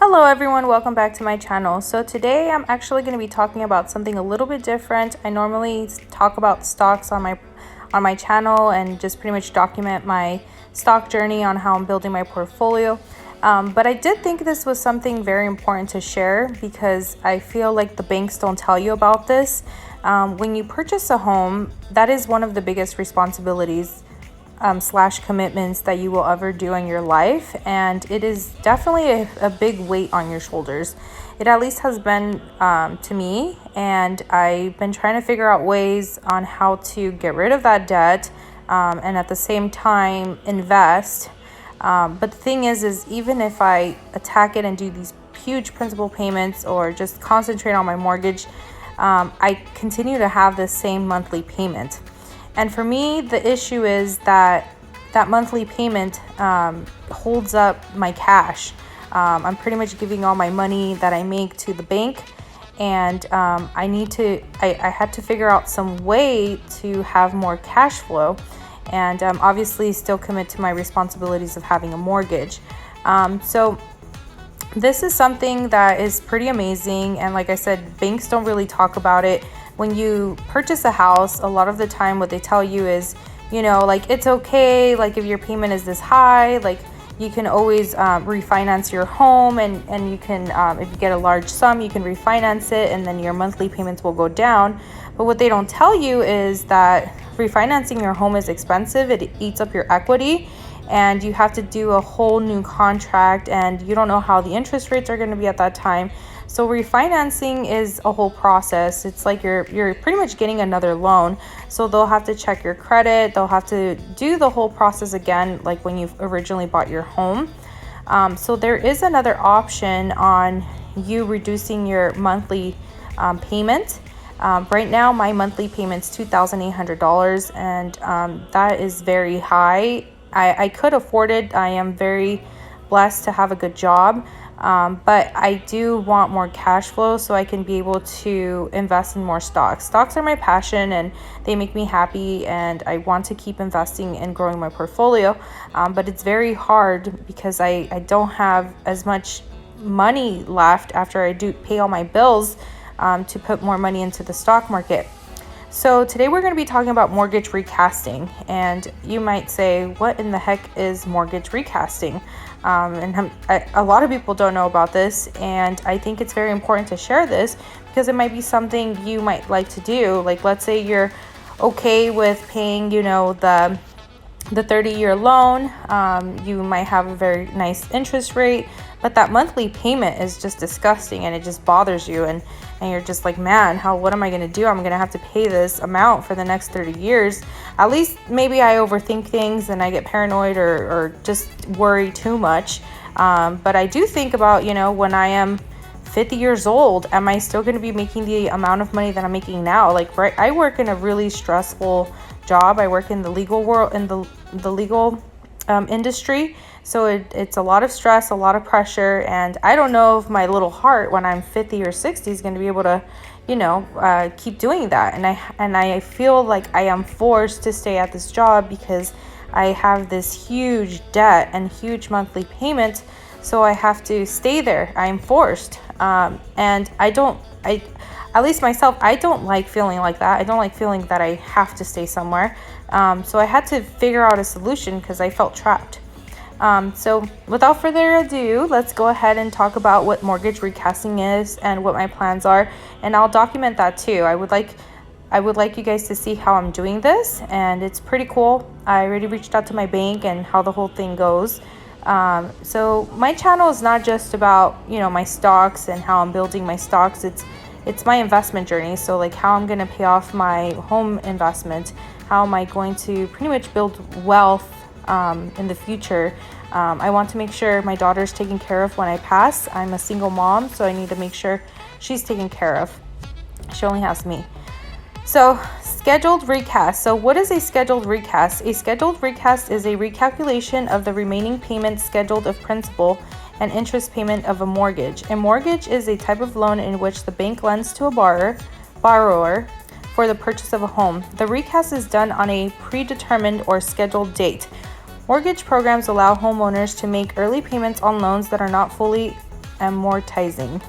Hello everyone, welcome back to my channel. So today I'm actually going to be talking about something a little bit different. I normally talk about stocks on my channel and just pretty much document my stock journey on how I'm building my portfolio. But I did think this was something very important to share because I feel like the banks don't tell you about this. When you purchase a home, that is one of the biggest responsibilities slash commitments that you will ever do in your life, and it is definitely a big weight on your shoulders. It at least has been to me, and I've been trying to figure out ways on how to get rid of that debt and at the same time invest. But the thing is even if I attack it and do these huge principal payments or just concentrate on my mortgage, I continue to have the same monthly payment. And for me, the issue is that monthly payment holds up my cash. I'm pretty much giving all my money that I make to the bank, and I had to figure out some way to have more cash flow and obviously still commit to my responsibilities of having a mortgage. So this is something that is pretty amazing, and like I said, banks don't really talk about it. When you purchase a house, a lot of the time what they tell you is, like, it's okay, like if your payment is this high, like you can always refinance your home, and you can, if you get a large sum, you can refinance it and then your monthly payments will go down. But what they don't tell you is that refinancing your home is expensive. It eats up your equity, and you have to do a whole new contract, and you don't know how the interest rates are going to be at that time. So refinancing is a whole process. It's like you're pretty much getting another loan. So they'll have to check your credit. They'll have to do the whole process again, like when you originally bought your home. So there is another option on you reducing your monthly payment. Right now, my monthly payment's $2,800, and that is very high. I could afford it. I am very blessed to have a good job. But I do want more cash flow so I can be able to invest in more stocks. Stocks are my passion and they make me happy, and I want to keep investing and growing my portfolio. But it's very hard because I don't have as much money left after I do pay all my bills to put more money into the stock market. So today we're going to be talking about mortgage recasting, and you might say, what in the heck is mortgage recasting? A lot of people don't know about this, and I think it's very important to share this because it might be something you might like to do. Like, let's say you're okay with paying, the 30-year loan. You might have a very nice interest rate, but that monthly payment is just disgusting and it just bothers you, and you're just like, man, what am I going to do? I'm going to have to pay this amount for the next 30 years. At least maybe I overthink things and I get paranoid or just worry too much. But I do think about, when I am 50 years old, am I still going to be making the amount of money that I'm making now? Like, right, I work in a really stressful job. I work in the legal world, in the legal industry. So it's a lot of stress, a lot of pressure, and I don't know if my little heart when I'm 50 or 60 is going to be able to, keep doing that. And I feel like I am forced to stay at this job because I have this huge debt and huge monthly payment. So I have to stay there. I'm forced. And at least myself, I don't like feeling like that. I don't like feeling that I have to stay somewhere. So I had to figure out a solution because I felt trapped. So without further ado, let's go ahead and talk about what mortgage recasting is and what my plans are, and I'll document that too. I would like you guys to see how I'm doing this, and it's pretty cool. I already reached out to my bank and how the whole thing goes. So my channel is not just about, my stocks and how I'm building my stocks. It's my investment journey. So like how I'm going to pay off my home investment, how am I going to pretty much build wealth in the future. I want to make sure my daughter's taken care of when I pass. I'm a single mom, so I need to make sure she's taken care of. She only has me. So scheduled recast. So what is a scheduled recast? A scheduled recast is a recalculation of the remaining payment scheduled of principal and interest payment of a mortgage. A mortgage is a type of loan in which the bank lends to a borrower for the purchase of a home. The recast is done on a predetermined or scheduled date. Mortgage programs allow homeowners to make early payments on loans that are not fully amortizing,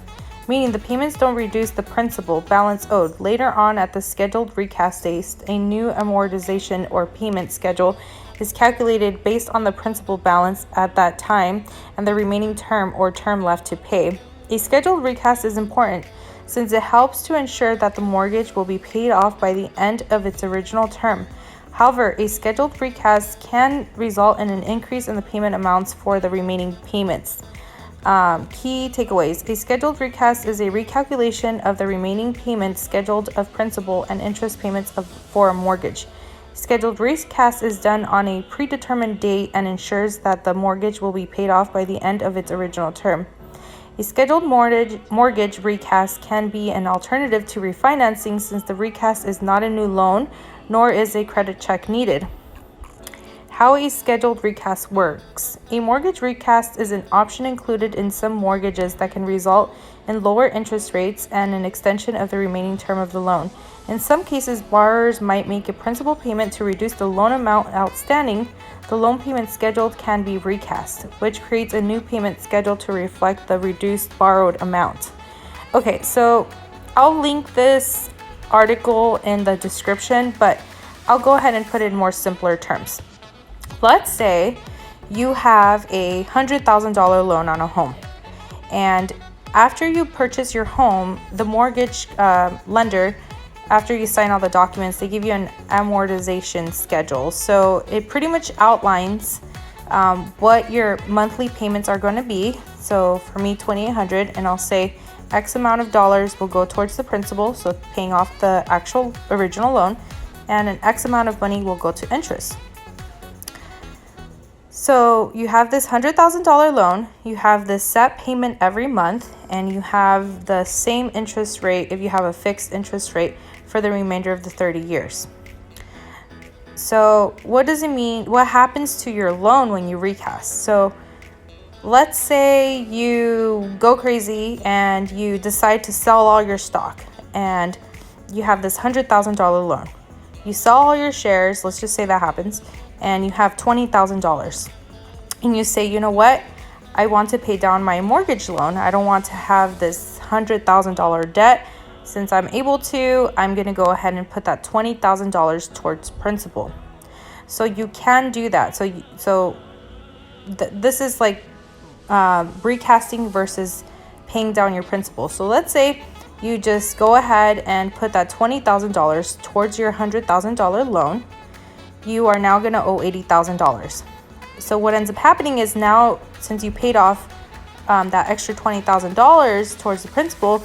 meaning the payments don't reduce the principal balance owed. Later on at the scheduled recast date, a new amortization or payment schedule is calculated based on the principal balance at that time and the remaining term or term left to pay. A scheduled recast is important since it helps to ensure that the mortgage will be paid off by the end of its original term. However, a scheduled recast can result in an increase in the payment amounts for the remaining payments. Key takeaways. A scheduled recast is a recalculation of the remaining payments scheduled of principal and interest payments for a mortgage. Scheduled recast is done on a predetermined date and ensures that the mortgage will be paid off by the end of its original term. A scheduled mortgage recast can be an alternative to refinancing since the recast is not a new loan, nor is a credit check needed. How a scheduled recast works. A mortgage recast is an option included in some mortgages that can result in lower interest rates and an extension of the remaining term of the loan. In some cases, borrowers might make a principal payment to reduce the loan amount outstanding. The loan payment schedule can be recast, which creates a new payment schedule to reflect the reduced borrowed amount. Okay, so I'll link this article in the description, but I'll go ahead and put it in more simpler terms. Let's say you have a $100,000 loan on a home, and after you purchase your home, the mortgage lender, after you sign all the documents, they give you an amortization schedule. So it pretty much outlines what your monthly payments are going to be. So for me, $2,800, and I'll say X amount of dollars will go towards the principal, so paying off the actual original loan, and an X amount of money will go to interest. So you have this $100,000 loan, you have this set payment every month, and you have the same interest rate if you have a fixed interest rate for the remainder of the 30 years. So what does it mean? What happens to your loan when you recast? So let's say you go crazy and you decide to sell all your stock, and you have this $100,000 loan. You sell all your shares, let's just say that happens, and you have $20,000. And you say, you know what? I want to pay down my mortgage loan. I don't want to have this $100,000 debt. Since I'm able to, I'm going to go ahead and put that $20,000 towards principal. So you can do that. This is like recasting versus paying down your principal. So let's say you just go ahead and put that $20,000 towards your $100,000 loan. You are now going to owe $80,000. So what ends up happening is now, since you paid off that extra $20,000 towards the principal,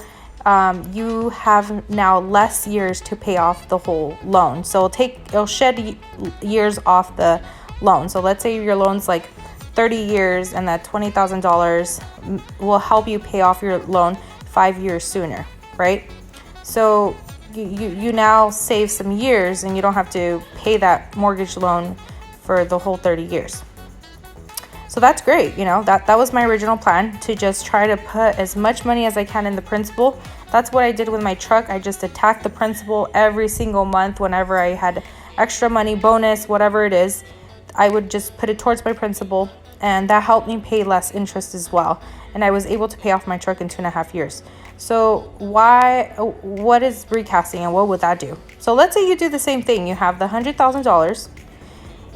you have now less years to pay off the whole loan. So it'll shed years off the loan. So let's say your loan's like 30 years, and that $20,000 will help you pay off your loan 5 years sooner, right? So you now save some years, and you don't have to pay that mortgage loan for the whole 30 years. So that's great. You know, that was my original plan, to just try to put as much money as I can in the principal. That's what I did with my truck. I just attacked the principal every single month. Whenever I had extra money, bonus, whatever it is, I would just put it towards my principal, and that helped me pay less interest as well. And I was able to pay off my truck in 2.5 years. So what is recasting, and what would that do? So let's say you do the same thing. You have the $100,000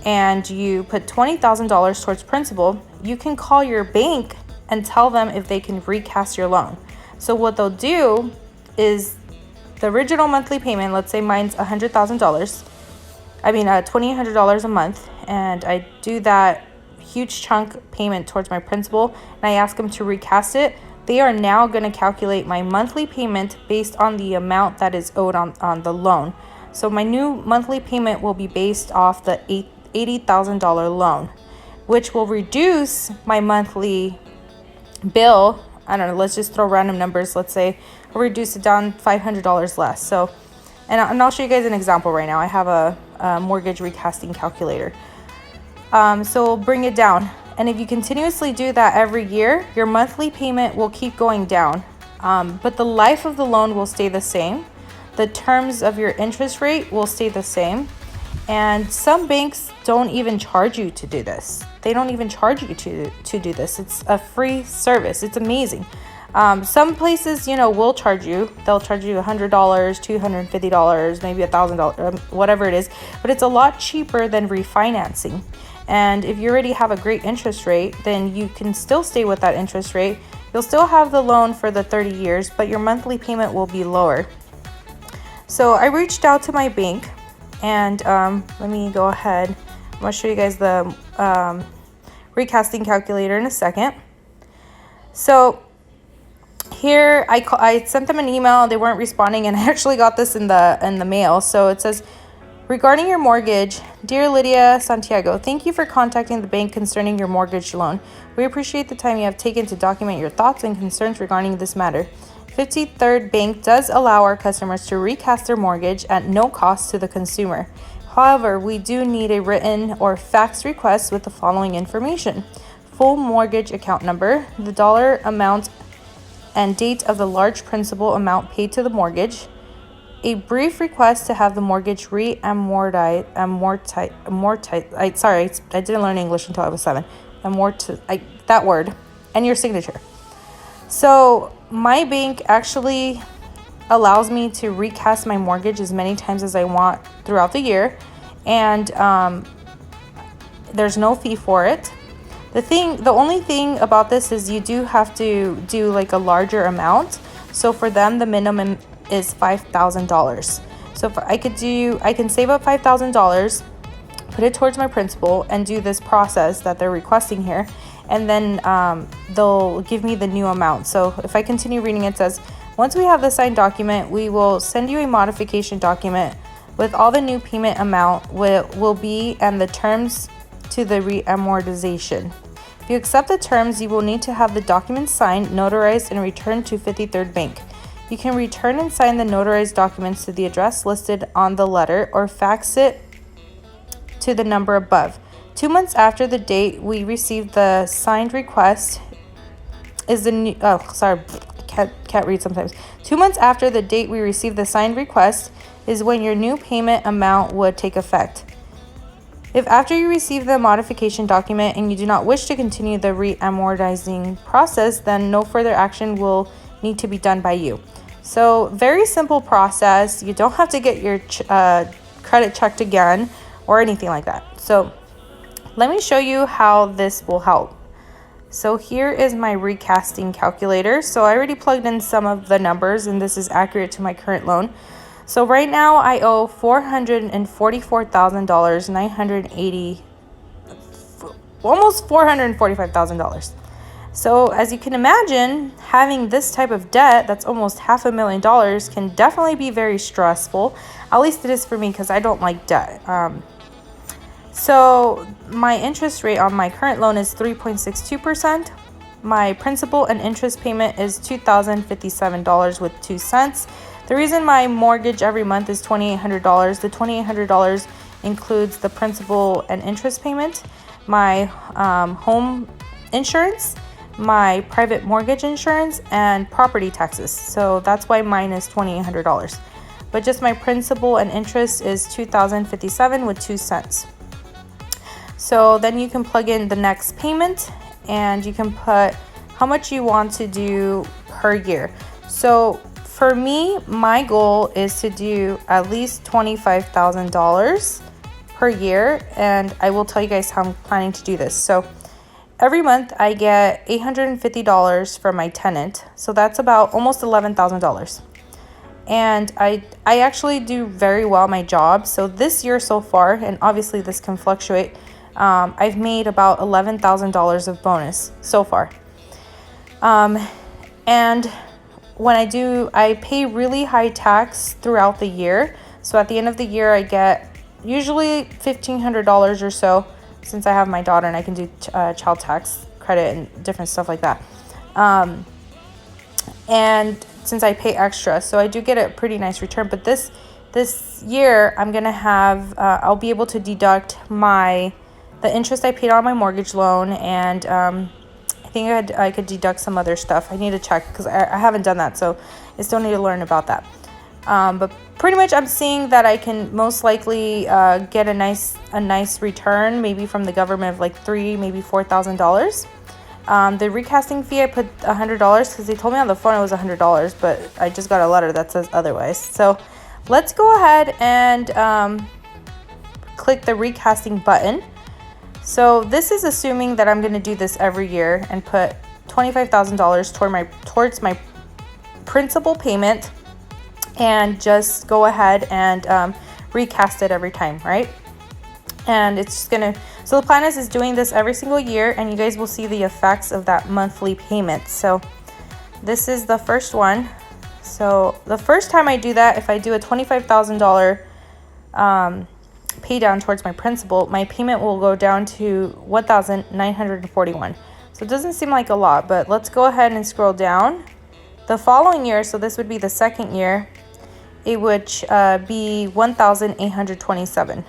and you put $20,000 towards principal. You can call your bank and tell them if they can recast your loan. So what they'll do is the original monthly payment, let's say mine's $2,800 a month, and I do that huge chunk payment towards my principal, and I ask them to recast it. They are now going to calculate my monthly payment based on the amount that is owed on the loan. So my new monthly payment will be based off the $80,000 loan, which will reduce my monthly bill. I don't know, let's just throw random numbers. Let's say I'll reduce it down $500 less. So, and I'll show you guys an example right now. I have a mortgage recasting calculator. So bring it down. And if you continuously do that every year, your monthly payment will keep going down. But the life of the loan will stay the same. The terms of your interest rate will stay the same. And some banks don't even charge you to do this. They don't even charge you to do this. It's a free service. It's amazing. Some places, will charge you. They'll charge you $100, $250, maybe $1,000, whatever it is. But it's a lot cheaper than refinancing. And if you already have a great interest rate, then you can still stay with that interest rate. You'll still have the loan for the 30 years, but your monthly payment will be lower. So I reached out to my bank, and let me go ahead. I'm going to show you guys the recasting calculator in a second. So here I sent them an email. They weren't responding, and I actually got this in the mail. So it says, regarding your mortgage, dear Lydia Santiago, thank you for contacting the bank concerning your mortgage loan. We appreciate the time you have taken to document your thoughts and concerns regarding this matter. 53rd Bank does allow our customers to recast their mortgage at no cost to the consumer. However, we do need a written or fax request with the following information: full mortgage account number, the dollar amount and date of the large principal amount paid to the mortgage, a brief request to have the mortgage I didn't learn English until I was 7. That word, and your signature. So my bank actually allows me to recast my mortgage as many times as I want throughout the year, and there's no fee for it. The only thing about this is you do have to do like a larger amount. So for them, the minimum is $5,000. So if I can save up $5,000, put it towards my principal, and do this process that they're requesting here, and then they'll give me the new amount. So if I continue reading, it says, once we have the signed document, we will send you a modification document with all the new payment amount will be and the terms to the reamortization. If you accept the terms, you will need to have the documents signed, notarized, and returned to 53rd Bank. You can return and sign the notarized documents to the address listed on the letter or fax it to the number above. 2 months after the date we received the signed request is the new, can't read sometimes. 2 months after the date we received the signed request is when your new payment amount would take effect. If after you receive the modification document and you do not wish to continue the reamortizing process, then no further action will need to be done by you. So very simple process. You don't have to get your credit checked again or anything like that. So let me show you how this will help. So here is my recasting calculator. So I already plugged in some of the numbers, and this is accurate to my current loan. So right now I owe $444,980, almost $445,000. So as you can imagine, having this type of debt that's almost $500,000 can definitely be very stressful. At least it is for me, because I don't like debt. So my interest rate on my current loan is 3.62%. My principal and interest payment is $2,057 with 2 cents. The reason my mortgage every month is $2,800, the $2,800 includes the principal and interest payment, my home insurance, my private mortgage insurance, and property taxes. So that's why mine is $2,800. But just my principal and interest is $2,057 with 2 cents. So then you can plug in the next payment, and you can put how much you want to do per year. So for me, my goal is to do at least $25,000 per year, and I will tell you guys how I'm planning to do this. So every month I get $850 from my tenant, so that's about almost $11,000. And I actually do very well at my job. So this year so far, and obviously this can fluctuate, I've made about $11,000 of bonus so far. And when I pay really high tax throughout the year. So at the end of the year, I get usually $1,500 or so, since I have my daughter and I can do child tax credit and different stuff like that. And since I pay extra, so I do get a pretty nice return. But this year, I'm gonna have I'll be able to deduct the interest I paid on my mortgage loan, and I think I could deduct some other stuff. I need to check, because I haven't done that, so I still need to learn about that. But pretty much I'm seeing that I can most likely get a nice return, maybe from the government of like $3,000, maybe $4,000. The recasting fee, I put $100 because they told me on the phone it was $100, but I just got a letter that says otherwise. So let's go ahead and click the recasting button. So this is assuming that I'm going to do this every year and put $25,000 towards my principal payment, and just go ahead and recast it every time, right? And it's just gonna, so the plan is doing this every single year, and you guys will see the effects of that monthly payment. So this is the first one. So the first time I do that, if I do a $25,000 pay down towards my principal, my payment will go down to $1,941. So it doesn't seem like a lot, but let's go ahead and scroll down. The following year, so this would be the second year, it would be $1,827.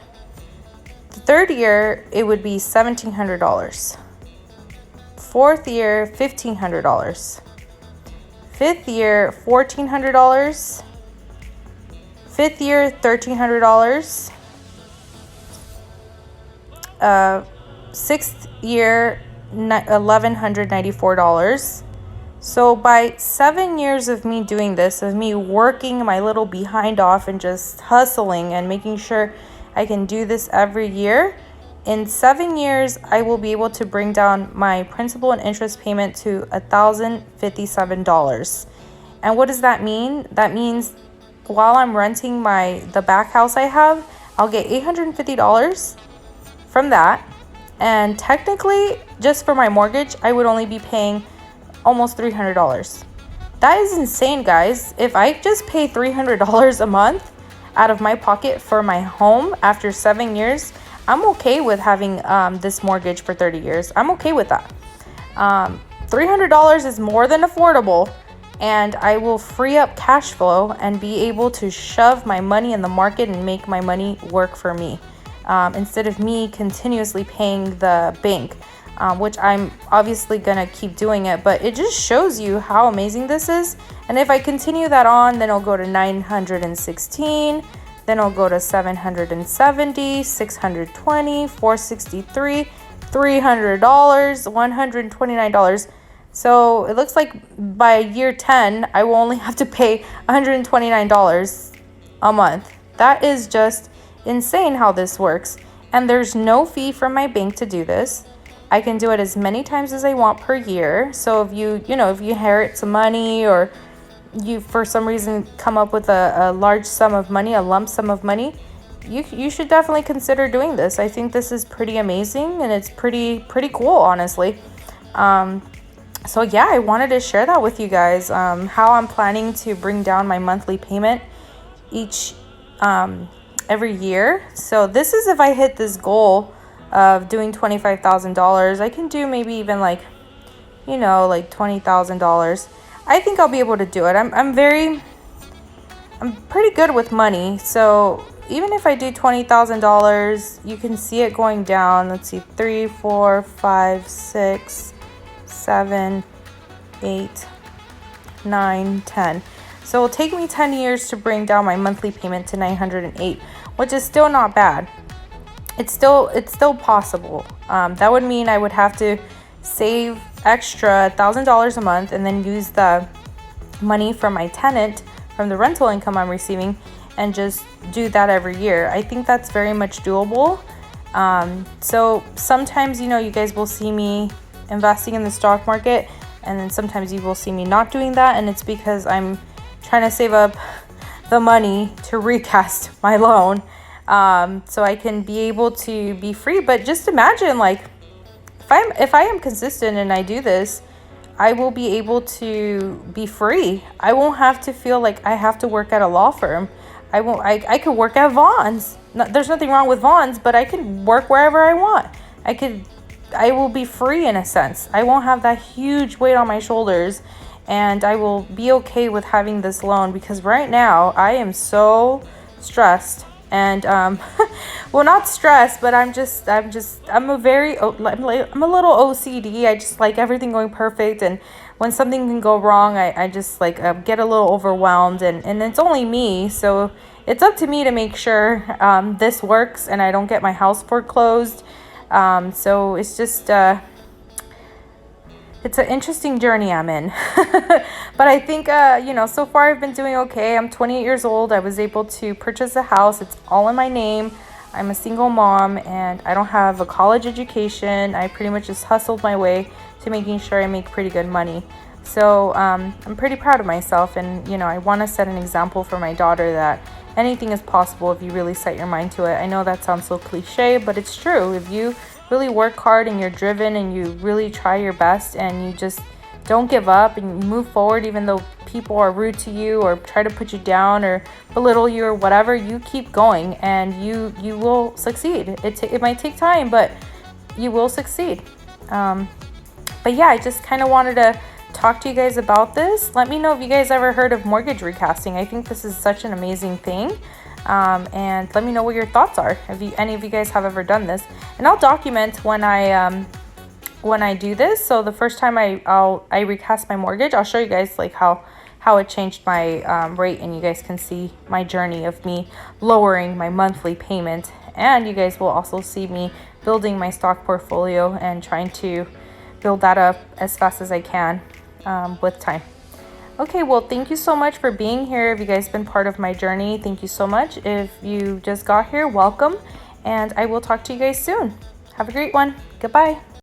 The third year, it would be $1,700. Fourth year, $1,500. Fifth year, $1,400. Fifth year, $1,300. Sixth year, $1,194. So by 7 years of me doing this, of me working my little behind off and just hustling and making sure I can do this every year, in 7 years, I will be able to bring down my principal and interest payment to $1,057. And what does that mean? That means while I'm renting the back house I have, I'll get $850 from that. And technically, just for my mortgage, I would only be paying almost $300. That is insane, guys. If I just pay $300 a month out of my pocket for my home after 7 years, I'm okay with having this mortgage for 30 years. I'm okay with that. $300 is more than affordable, and I will free up cash flow and be able to shove my money in the market and make my money work for me, instead of me continuously paying the bank. Which I'm obviously gonna keep doing it, but it just shows you how amazing this is. And if I continue that on, then I'll go to 916, then I'll go to 770, 620, 463, $300, $129. So it looks like by year 10, I will only have to pay $129 a month. That is just insane how this works. And there's no fee from my bank to do this. I can do it as many times as I want per year. So if you inherit some money, or you for some reason come up with a large sum of money, a lump sum of money, you should definitely consider doing this. I think this is pretty amazing, and it's pretty cool, honestly. So yeah, I wanted to share that with you guys, how I'm planning to bring down my monthly payment every year. So this is if I hit this goal of doing $25,000. I can do maybe even like $20,000. I think I'll be able to do it. I'm pretty good with money. So even if I do $20,000, you can see it going down. Let's see, 3, 4, 5, 6, 7, 8, 9, 10. So it'll take me 10 years to bring down my monthly payment to $908, which is still not bad. It's still possible. That would mean I would have to save extra $1,000 a month and then use the money from my tenant, from the rental income I'm receiving, and just do that every year. I think that's very much doable. So sometimes, you guys will see me investing in the stock market, and then sometimes you will see me not doing that, and it's because I'm trying to save up the money to recast my loan. So I can be able to be free. But just imagine, like, if I am consistent and I do this, I will be able to be free. I won't have to feel like I have to work at a law firm. I could work at Vaughn's. There's nothing wrong with Vaughn's, but I can work wherever I want. I will be free in a sense. I won't have that huge weight on my shoulders, and I will be okay with having this loan, because right now I am so stressed. And well, not stressed, but I'm a little OCD. I just like everything going perfect, and when something can go wrong, I just like get a little overwhelmed, and it's only me, so it's up to me to make sure this works and I don't get my house foreclosed. So it's just it's an interesting journey I'm in. But I think you know, so far I've been doing okay. I'm 28 years old. I was able to purchase a house. It's all in my name. I'm a single mom and I don't have a college education. I pretty much just hustled my way to making sure I make pretty good money. So I'm pretty proud of myself, and you know, I want to set an example for my daughter that anything is possible if you really set your mind to it. I know that sounds so cliche, but it's true. If you really work hard and you're driven and you really try your best and you just don't give up and you move forward, even though people are rude to you or try to put you down or belittle you or whatever, you keep going and you will succeed. It might take time, but you will succeed. But yeah, I just kind of wanted to talk to you guys about this. Let me know if you guys ever heard of mortgage recasting. I think this is such an amazing thing. And let me know what your thoughts are, if any of you guys have ever done this. And I'll document when I do this. So the first time I recast my mortgage, I'll show you guys like how it changed my rate, and you guys can see my journey of me lowering my monthly payment. And you guys will also see me building my stock portfolio and trying to build that up as fast as I can with time. Okay, well, thank you so much for being here. If you guys been part of my journey, thank you so much. If you just got here, welcome, and I will talk to you guys soon. Have a great one. Goodbye.